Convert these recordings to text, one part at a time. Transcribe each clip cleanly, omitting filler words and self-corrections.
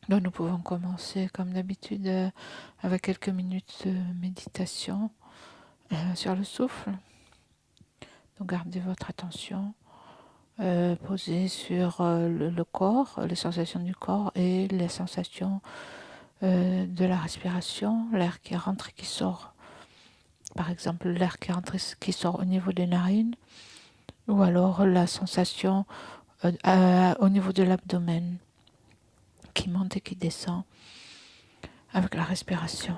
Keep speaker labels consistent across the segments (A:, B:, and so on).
A: Donc nous pouvons commencer comme d'habitude avec quelques minutes de méditation sur le souffle. Donc gardez votre attention posée sur le corps, les sensations du corps et les sensations de la respiration, l'air qui rentre et qui sort. Par exemple, l'air qui rentre et qui sort au niveau des narines, ou alors la sensation au niveau de l'abdomen qui monte et qui descend avec la respiration.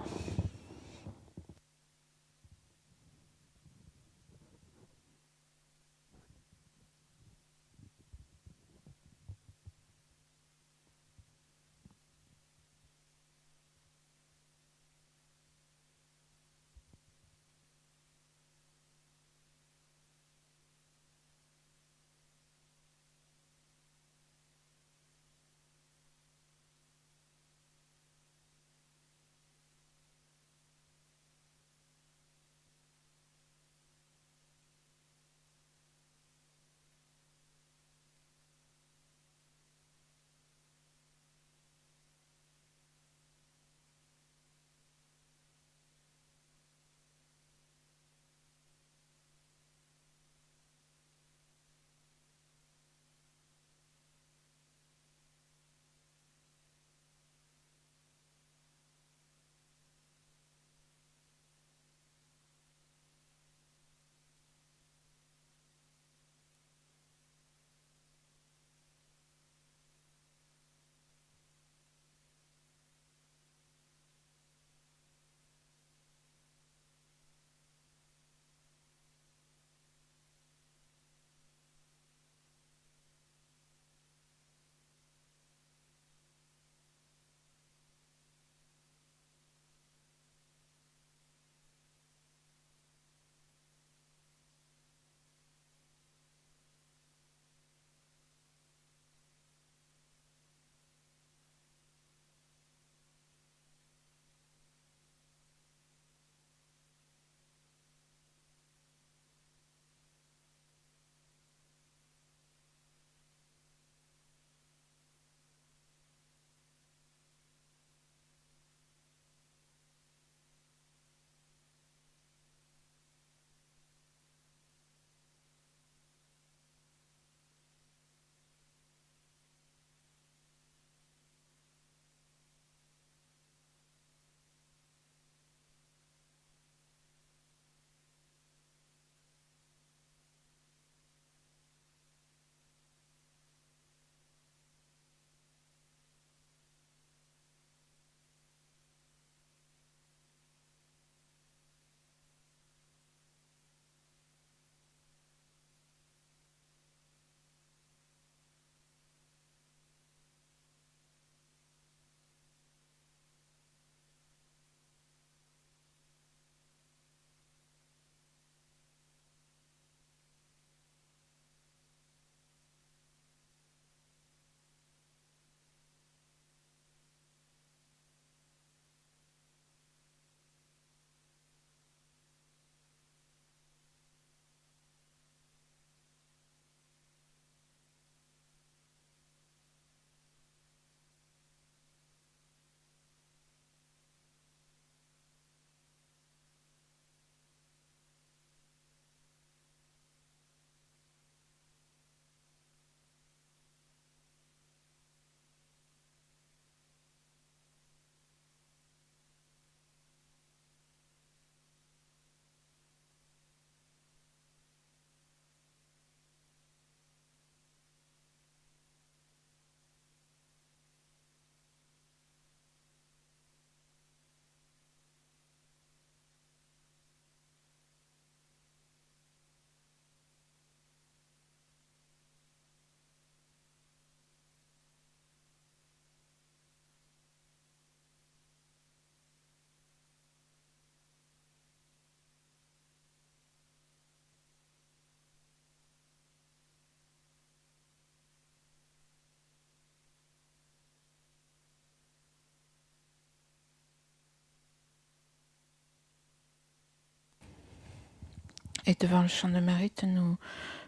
A: Et devant le champ de mérite, nous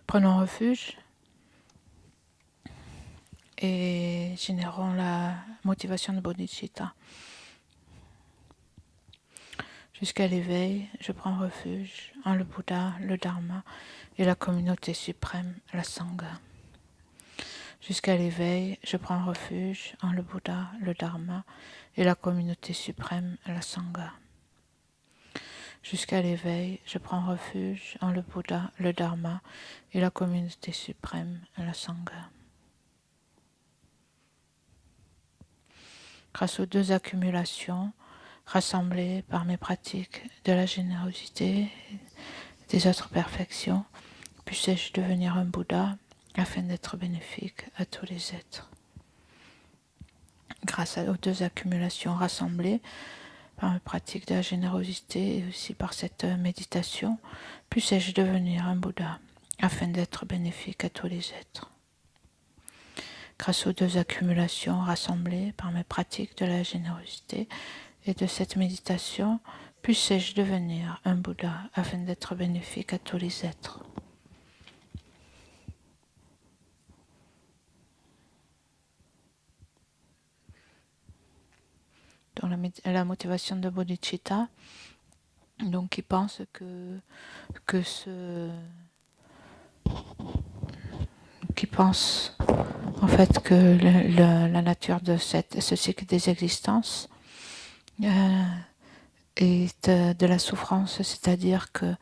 A: prenons refuge et générons la motivation de bodhicitta. Jusqu'à l'éveil, je prends refuge en le Bouddha, le Dharma et la communauté suprême, la Sangha. Jusqu'à l'éveil, je prends refuge en le Bouddha, le Dharma et la communauté suprême, la Sangha. Jusqu'à l'éveil, je prends refuge en le Bouddha, le Dharma et la communauté suprême, la Sangha. Grâce aux deux accumulations, rassemblées par mes pratiques de la générosité et des autres perfections, puissais-je devenir un Bouddha afin d'être bénéfique à tous les êtres. Grâce aux deux accumulations rassemblées par mes pratiques de la générosité et aussi par cette méditation, puissais-je devenir un Bouddha afin d'être bénéfique à tous les êtres. Grâce aux deux accumulations rassemblées par mes pratiques de la générosité et de cette méditation, puissais-je devenir un Bouddha afin d'être bénéfique à tous les êtres. Dans la motivation de bodhicitta, donc qui pense qui pense en fait que la nature de ce cycle des existences est de la souffrance, c'est-à-dire que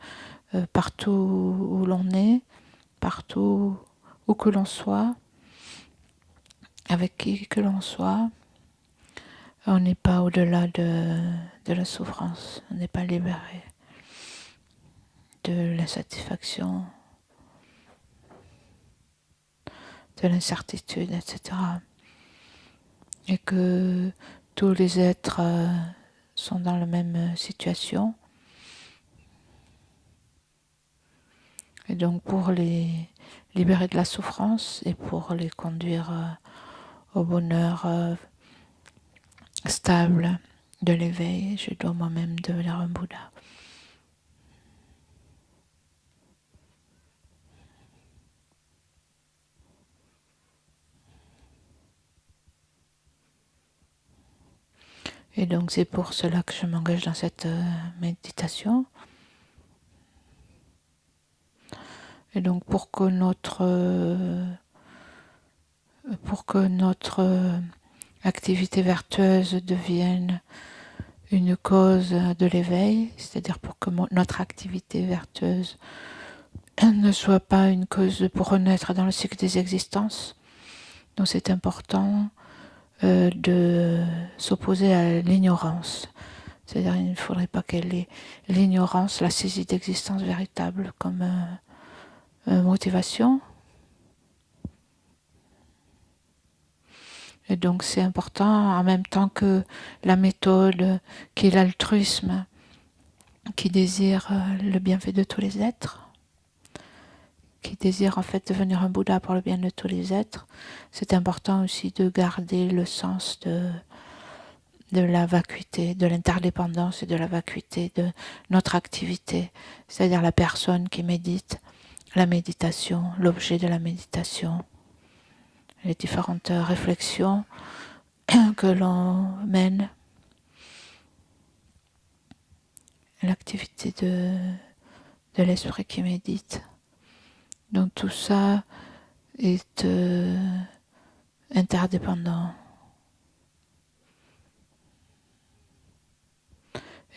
A: partout où l'on est, partout où que l'on soit, avec qui que l'on soit, on n'est pas au-delà de la souffrance, on n'est pas libéré de l'insatisfaction, de l'incertitude, etc. Et que tous les êtres sont dans la même situation. Et donc pour les libérer de la souffrance et pour les conduire au bonheur stable de l'éveil, je dois moi-même devenir un Bouddha. Et donc c'est pour cela que je m'engage dans cette méditation. Et donc pour que notre activité vertueuse devienne une cause de l'éveil, c'est-à-dire pour que notre activité vertueuse ne soit pas une cause pour renaître dans le cycle des existences. Donc c'est important de s'opposer à l'ignorance. C'est-à-dire il ne faudrait pas qu'elle ait l'ignorance, la saisie d'existence véritable comme motivation. Et donc c'est important en même temps que la méthode qui est l'altruisme, qui désire le bienfait de tous les êtres, qui désire en fait devenir un Bouddha pour le bien de tous les êtres. C'est important aussi de garder le sens de la vacuité, de l'interdépendance et de la vacuité de notre activité, c'est-à-dire la personne qui médite, la méditation, l'objet de la méditation, les différentes réflexions que l'on mène, l'activité de l'esprit qui médite. Donc tout ça est interdépendant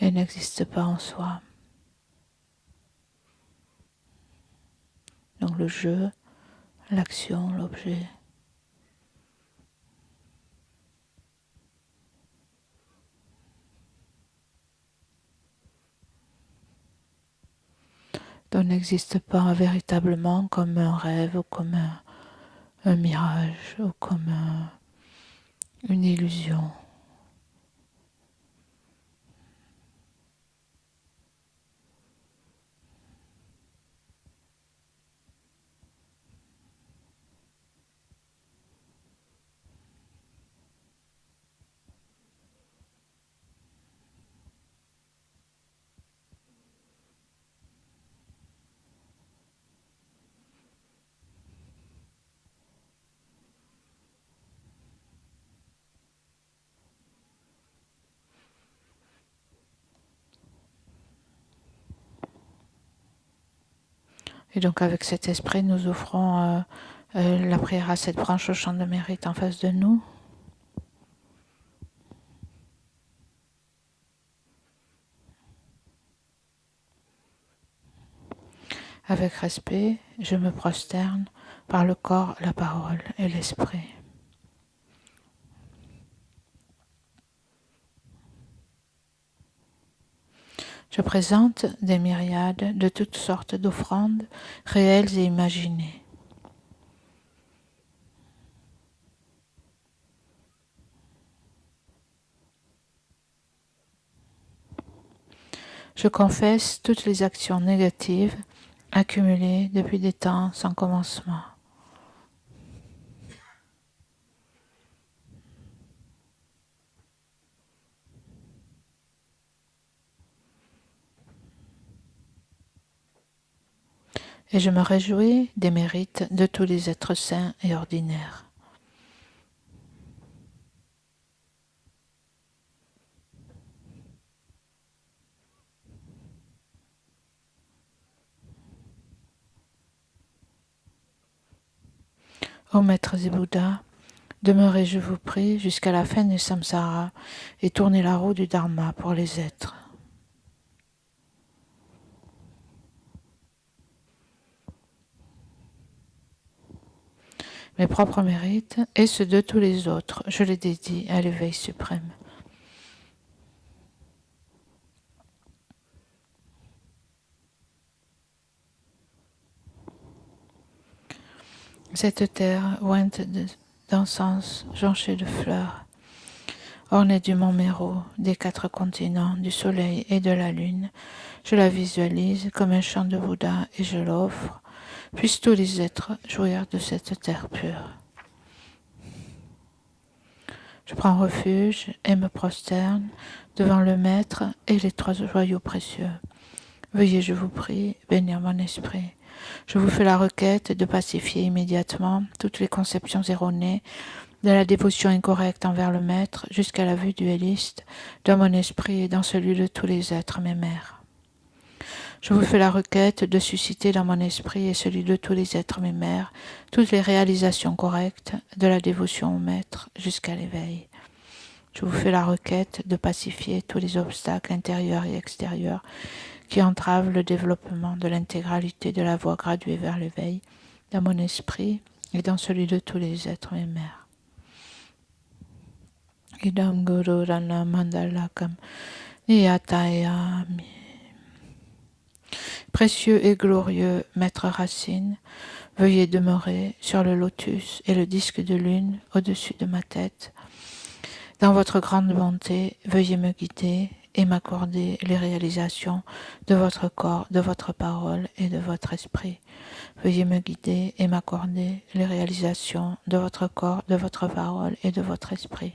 A: et n'existe pas en soi. Donc le jeu, l'action, l'objet. Donc n'existe pas véritablement comme un rêve ou comme un mirage ou comme une illusion. Et donc avec cet esprit, nous offrons la prière à cette branche au champ de mérite en face de nous. Avec respect, je me prosterne par le corps, la parole et l'esprit. Je présente des myriades de toutes sortes d'offrandes réelles et imaginées. Je confesse toutes les actions négatives accumulées depuis des temps sans commencement. Et je me réjouis des mérites de tous les êtres saints et ordinaires. Ô maîtres et Bouddhas, demeurez, je vous prie, jusqu'à la fin du samsara et tournez la roue du dharma pour les êtres. Mes propres mérites et ceux de tous les autres, je les dédie à l'éveil suprême. Cette terre, ointe d'encens, jonchée de fleurs, ornée du mont Méru, des 4 continents, du soleil et de la lune, je la visualise comme un champ de Bouddha et je l'offre. Puissent tous les êtres jouir de cette terre pure. Je prends refuge et me prosterne devant le Maître et les 3 joyaux précieux. Veuillez, je vous prie, bénir mon esprit. Je vous fais la requête de pacifier immédiatement toutes les conceptions erronées de la dévotion incorrecte envers le Maître jusqu'à la vue dualiste dans mon esprit et dans celui de tous les êtres, mes mères. Je vous fais la requête de susciter dans mon esprit et celui de tous les êtres, mes mères, toutes les réalisations correctes de la dévotion au Maître jusqu'à l'éveil. Je vous fais la requête de pacifier tous les obstacles intérieurs et extérieurs qui entravent le développement de l'intégralité de la voie graduée vers l'éveil dans mon esprit et dans celui de tous les êtres, mes mères. Idam Guru Rana Mandalakam Niyatayami. Précieux et glorieux Maître Racine, veuillez demeurer sur le lotus et le disque de lune au-dessus de ma tête. Dans votre grande bonté, veuillez me guider et m'accorder les réalisations de votre corps, de votre parole et de votre esprit. Veuillez me guider et m'accorder les réalisations de votre corps, de votre parole et de votre esprit.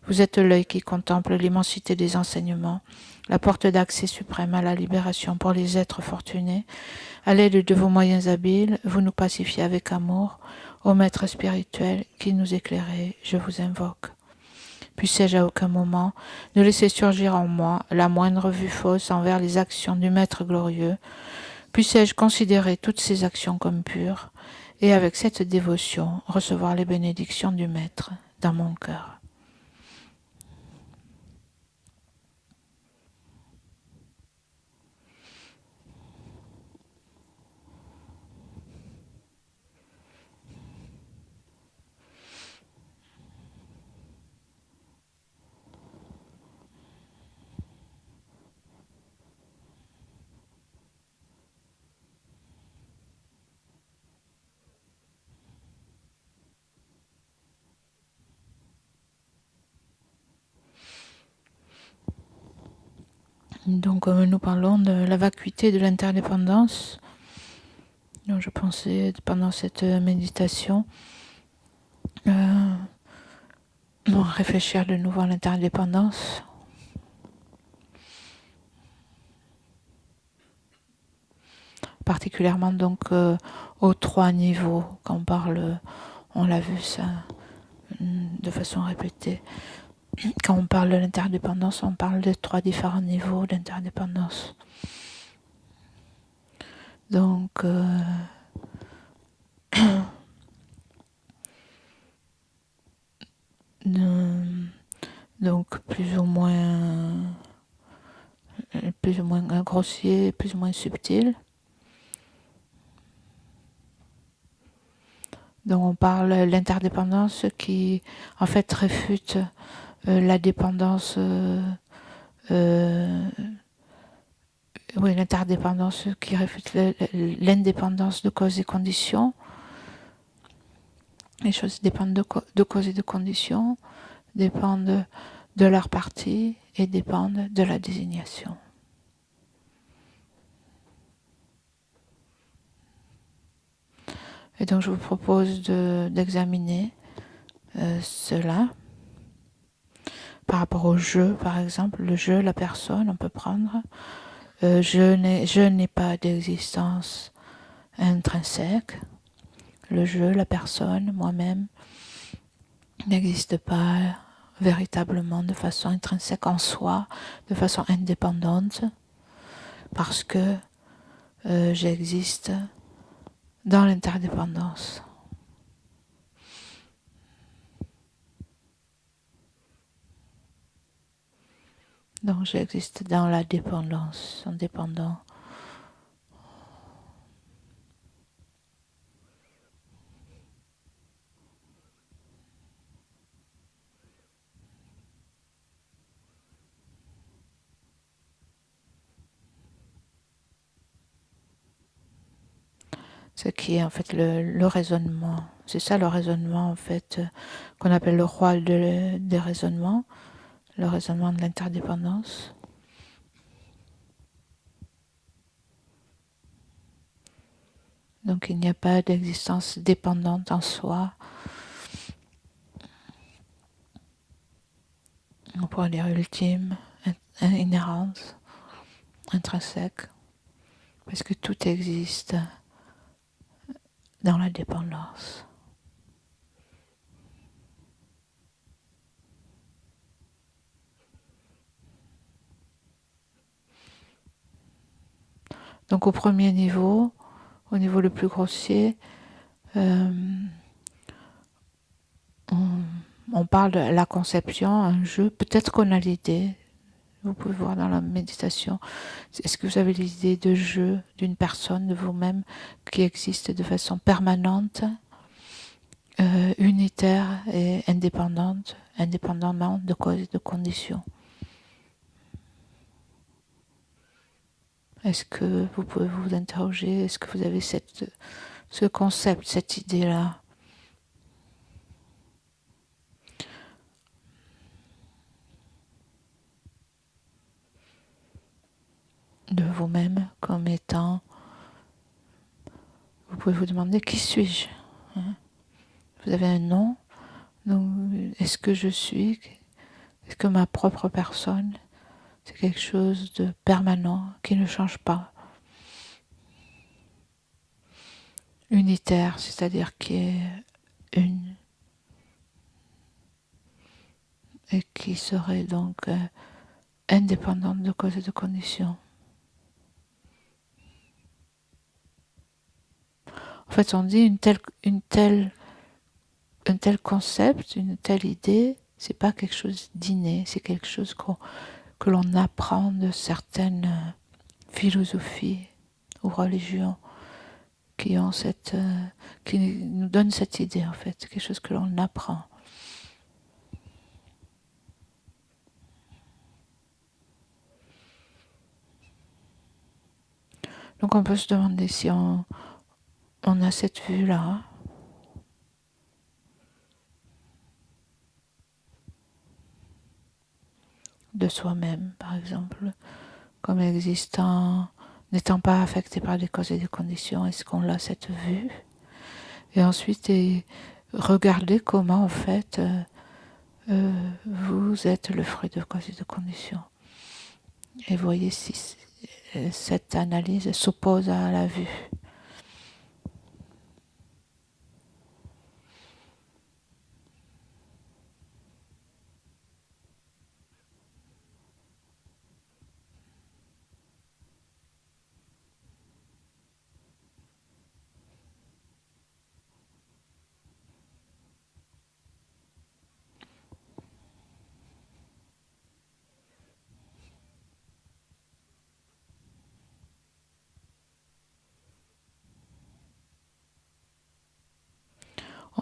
A: Vous êtes l'œil qui contemple l'immensité des enseignements, la porte d'accès suprême à la libération pour les êtres fortunés. À l'aide de vos moyens habiles, vous nous pacifiez avec amour. Ô Maître spirituel qui nous éclairez, je vous invoque. Puissais-je à aucun moment ne laisser surgir en moi la moindre vue fausse envers les actions du Maître glorieux. Puissais-je considérer toutes ces actions comme pures et avec cette dévotion recevoir les bénédictions du Maître dans mon cœur. Donc nous parlons de la vacuité de l'interdépendance. Donc je pensais pendant cette méditation réfléchir de nouveau à l'interdépendance. Particulièrement donc aux 3 niveaux quand on parle, on l'a vu ça de façon répétée. Quand on parle de l'interdépendance, on parle de 3 différents niveaux d'interdépendance. Donc, donc plus ou moins grossier, plus ou moins subtil. Donc on parle de l'interdépendance qui en fait réfute la dépendance, oui, l'interdépendance qui réfute l'indépendance de cause et conditions. Les choses dépendent de cause et de conditions, dépendent de leur partie et dépendent de la désignation. Et donc je vous propose d'examiner cela par rapport au jeu, par exemple. Le jeu, la personne, on peut prendre. Je n'ai pas d'existence intrinsèque. Le jeu, la personne, moi-même, n'existe pas véritablement de façon intrinsèque en soi, de façon indépendante, parce que j'existe dans l'interdépendance. Donc j'existe dans la dépendance, en dépendant. Ce qui est en fait le raisonnement. C'est ça le raisonnement en fait qu'on appelle le roi des raisonnements, le raisonnement de l'interdépendance. Donc il n'y a pas d'existence dépendante en soi. On pourrait dire ultime, inhérente, intrinsèque, parce que tout existe dans la dépendance. Donc au premier niveau, au niveau le plus grossier, on parle de la conception, un jeu. Peut-être qu'on a l'idée, vous pouvez voir dans la méditation, est-ce que vous avez l'idée de jeu d'une personne, de vous-même, qui existe de façon permanente, unitaire et indépendante, indépendamment de causes et de conditions? Est-ce que vous pouvez vous interroger, est-ce que vous avez ce concept, cette idée-là? De vous-même comme étant, vous pouvez vous demander qui suis-je, hein? Vous avez un nom, donc est-ce que je suis, est-ce que ma propre personne, c'est quelque chose de permanent qui ne change pas, unitaire, c'est-à-dire qui est une et qui serait donc indépendante de causes et de conditions. En fait, on dit un tel concept, une telle idée, c'est pas quelque chose d'inné, c'est quelque chose que l'on apprend de certaines philosophies ou religions qui ont qui nous donnent cette idée en fait, quelque chose que l'on apprend. Donc on peut se demander si on a cette vue-là, de soi-même, par exemple, comme existant, n'étant pas affecté par des causes et des conditions. Est-ce qu'on a cette vue? Et ensuite, regarder comment, en fait, vous êtes le fruit de causes et de conditions. Et voyez si cette analyse s'oppose à la vue.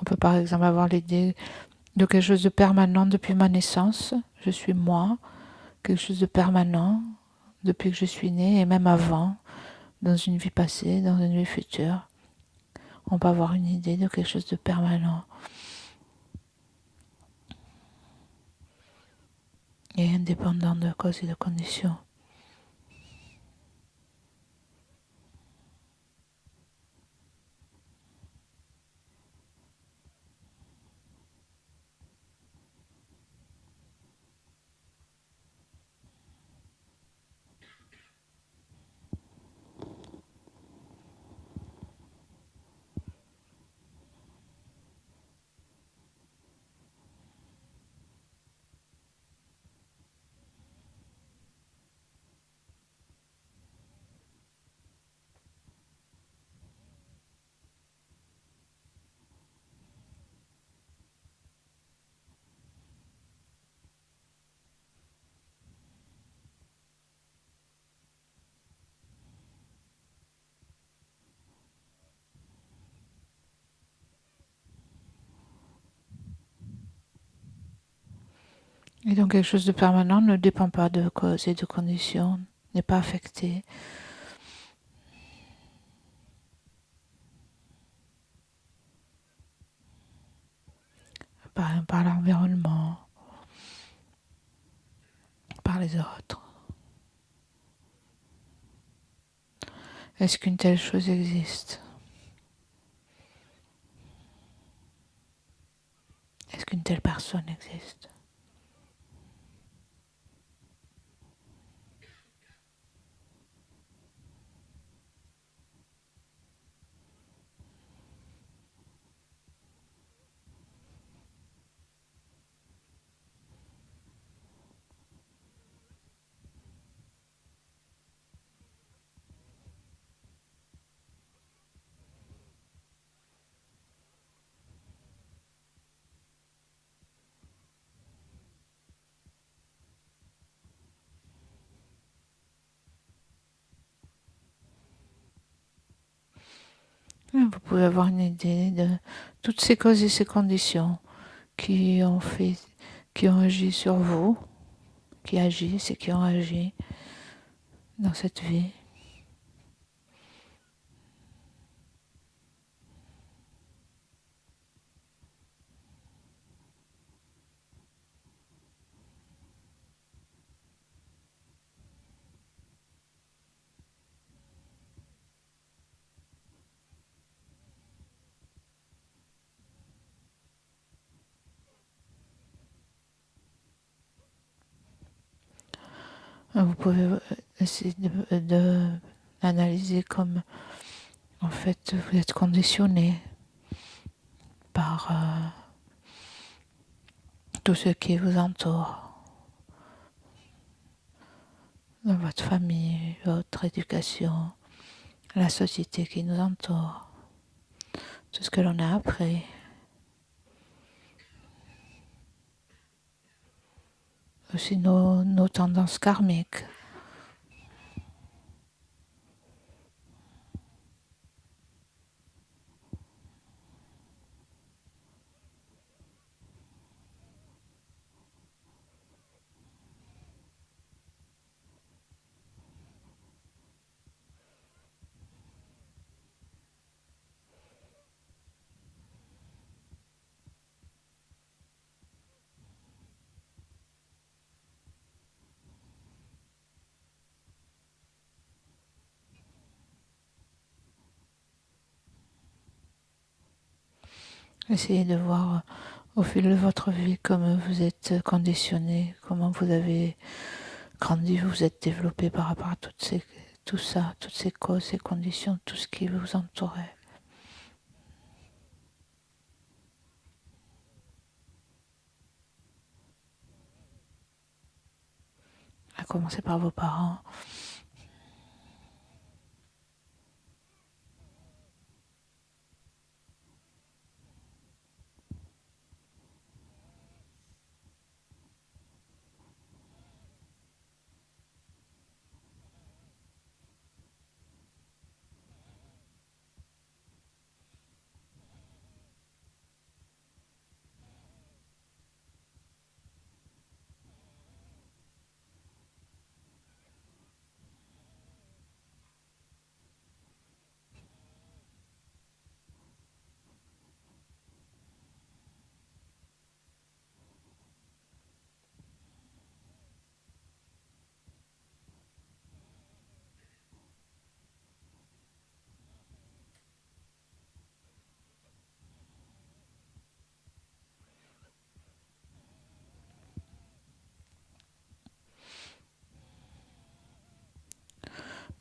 A: peut par exemple avoir l'idée de quelque chose de permanent depuis ma naissance. Je suis moi, quelque chose de permanent depuis que je suis née et même avant, dans une vie passée, dans une vie future. On peut avoir une idée de quelque chose de permanent et indépendant de causes et de conditions. Et donc quelque chose de permanent ne dépend pas de causes et de conditions, n'est pas affecté par l'environnement, par les autres. Est-ce qu'une telle chose existe? Est-ce qu'une telle personne existe? Vous pouvez avoir une idée de toutes ces causes et ces conditions qui ont fait, qui ont agi sur vous, qui agissent et qui ont agi dans cette vie. Vous pouvez essayer de l'analyser comme en fait vous êtes conditionné par tout ce qui vous entoure, dans votre famille, votre éducation, la société qui nous entoure, tout ce que l'on a appris. Aussi nos tendances karmiques. Essayez de voir au fil de votre vie comment vous êtes conditionné, comment vous avez grandi, vous êtes développé par rapport à tout ça, toutes ces causes, ces conditions, tout ce qui vous entourait. À commencer par vos parents.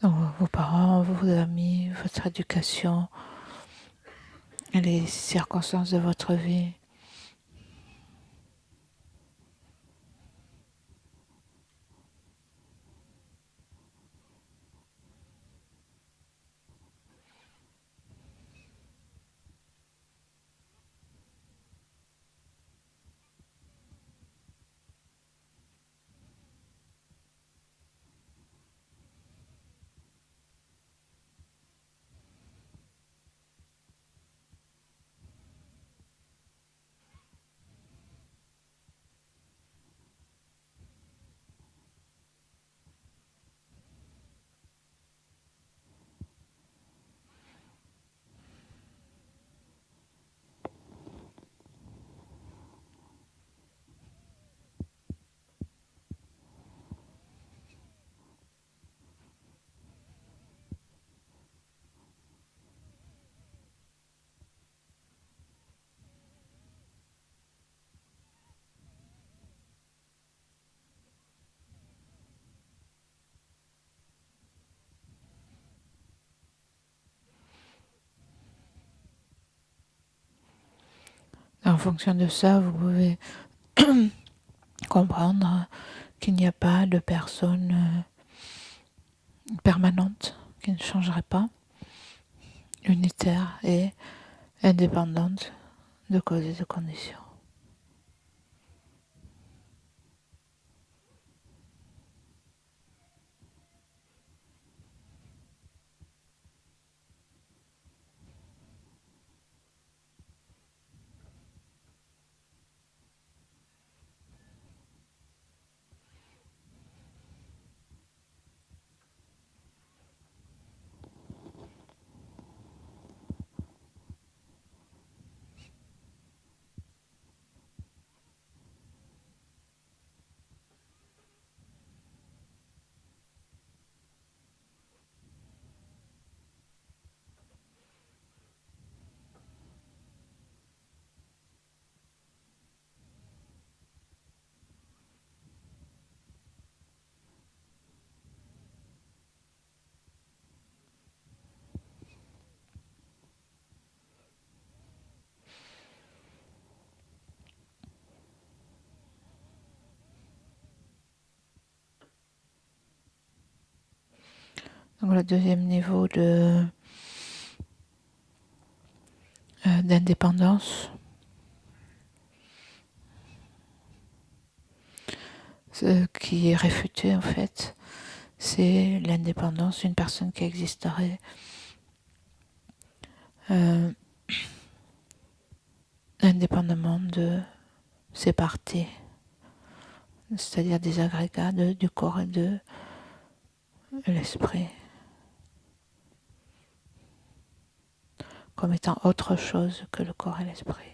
A: Donc, vos parents, vos amis, votre éducation, les circonstances de votre vie. En fonction de ça, vous pouvez comprendre qu'il n'y a pas de personne permanente, qui ne changerait pas, unitaire et indépendante de causes et de conditions. Donc le deuxième niveau d'indépendance, ce qui est réfuté en fait, c'est l'indépendance d'une personne qui existerait indépendamment de ses parties, c'est-à-dire des agrégats du corps et de l'esprit, comme étant autre chose que le corps et l'esprit.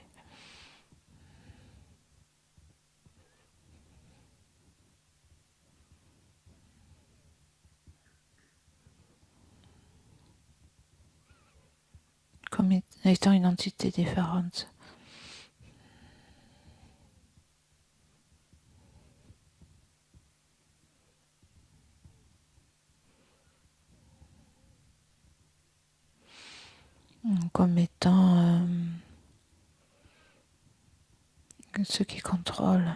A: Comme étant une entité différente. Comme étant ce qui contrôle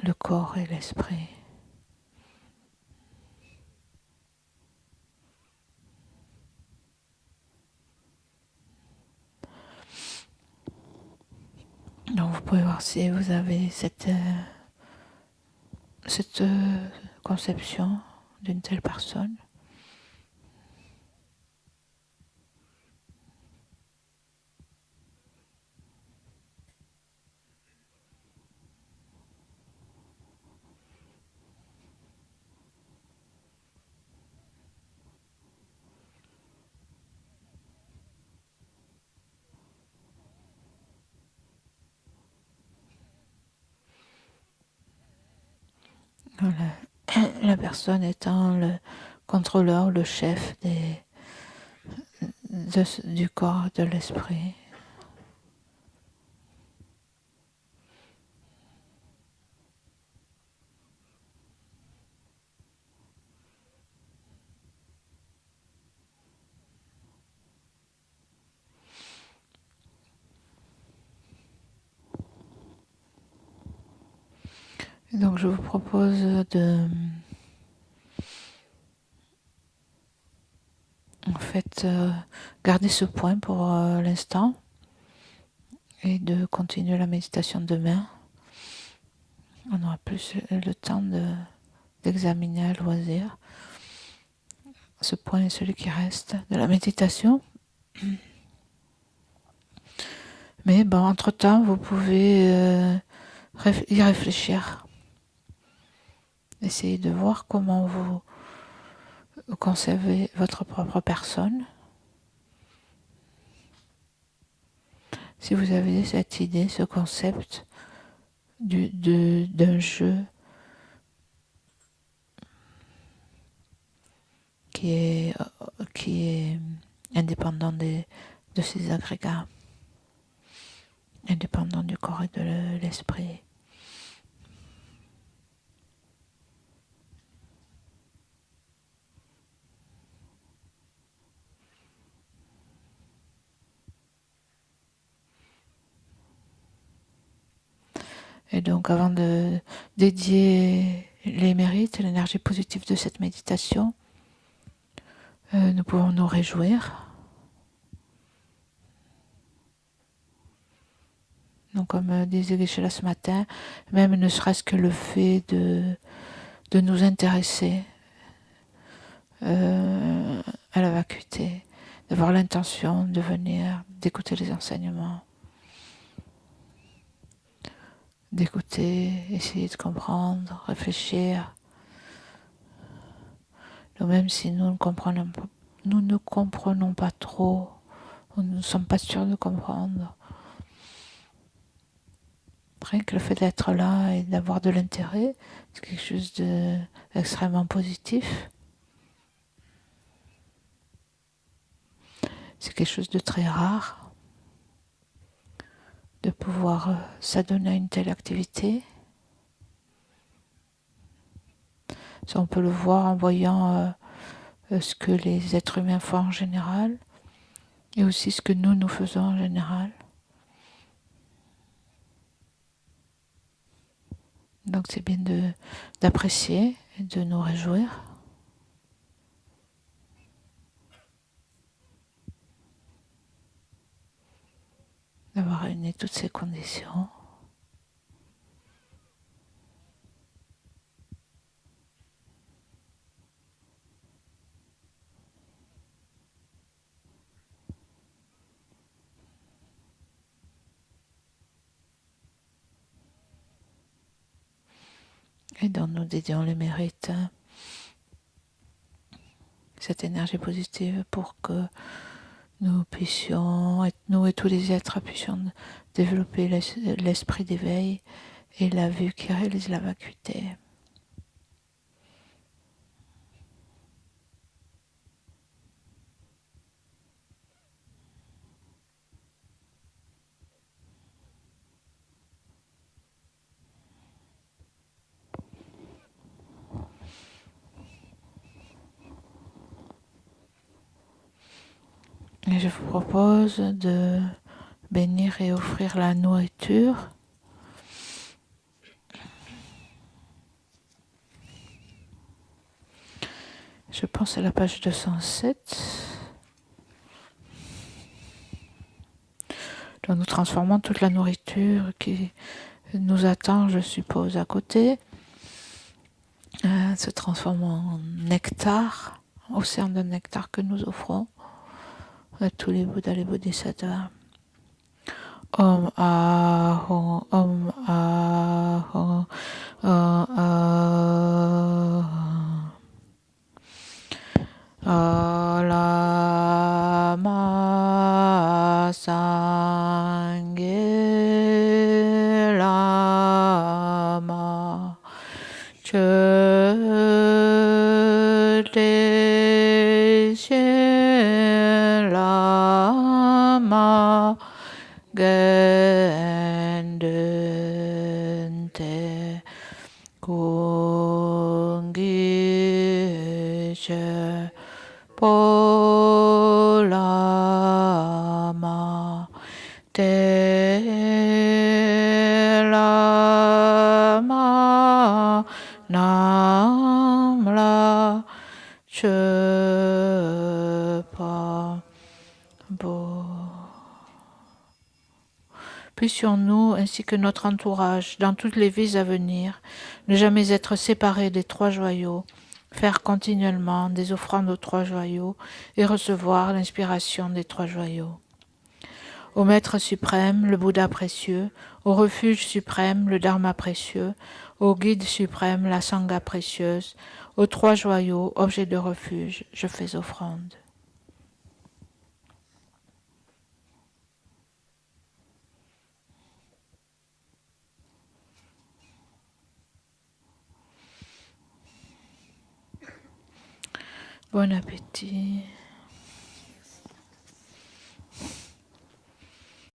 A: le corps et l'esprit. Donc vous pouvez voir si vous avez cette conception d'une telle personne. La personne étant le contrôleur, le chef du corps, de l'esprit. Et donc je vous propose de garder ce point pour l'instant et de continuer la méditation demain. On aura plus le temps d'examiner à loisir. Ce point est celui qui reste de la méditation. Mais entre-temps, vous pouvez y réfléchir. Essayez de voir comment vous concevez votre propre personne. Si vous avez cette idée, ce concept d'un jeu qui est indépendant de ces agrégats, indépendant du corps et de l'esprit. Et donc, avant de dédier les mérites et l'énergie positive de cette méditation, nous pouvons nous réjouir. Donc, comme disait Geshe-la ce matin, même ne serait-ce que le fait de nous intéresser à la vacuité, d'avoir l'intention de venir, d'écouter les enseignements, d'écouter, essayer de comprendre, réfléchir. Donc même si nous ne comprenons pas trop, nous ne sommes pas sûrs de comprendre, rien que le fait d'être là et d'avoir de l'intérêt, c'est quelque chose d'extrêmement positif. C'est quelque chose de très rare de pouvoir s'adonner à une telle activité. Ça, on peut le voir en voyant ce que les êtres humains font en général et aussi ce que nous faisons en général. Donc c'est bien d'apprécier et de nous réjouir. D'avoir réuni toutes ces conditions. Et dont nous dédions les mérites, cette énergie positive pour que nous puissions, nous et tous les êtres puissions développer l'esprit d'éveil et la vue qui réalise la vacuité. Et je vous propose de bénir et offrir la nourriture. Je pense à la page 207. Donc nous transformons toute la nourriture qui nous attend, je suppose, à côté, se transforme en nectar, océan de nectar que nous offrons à tous les Bouddhas, les Bodhisattvas. Om Ahong, Om Ahong, Om Ahong. Alama Sangye Lama Chöde Shen Lama Gendente Kungishe Polama Te Lama puissions-nous, ainsi que notre entourage, dans toutes les vies à venir, ne jamais être séparés des trois joyaux, faire continuellement des offrandes aux trois joyaux et recevoir l'inspiration des trois joyaux. Au Maître suprême, le Bouddha précieux, au refuge suprême, le Dharma précieux, au Guide suprême, la Sangha précieuse, aux trois joyaux, objets de refuge, je fais offrande. Bon appétit.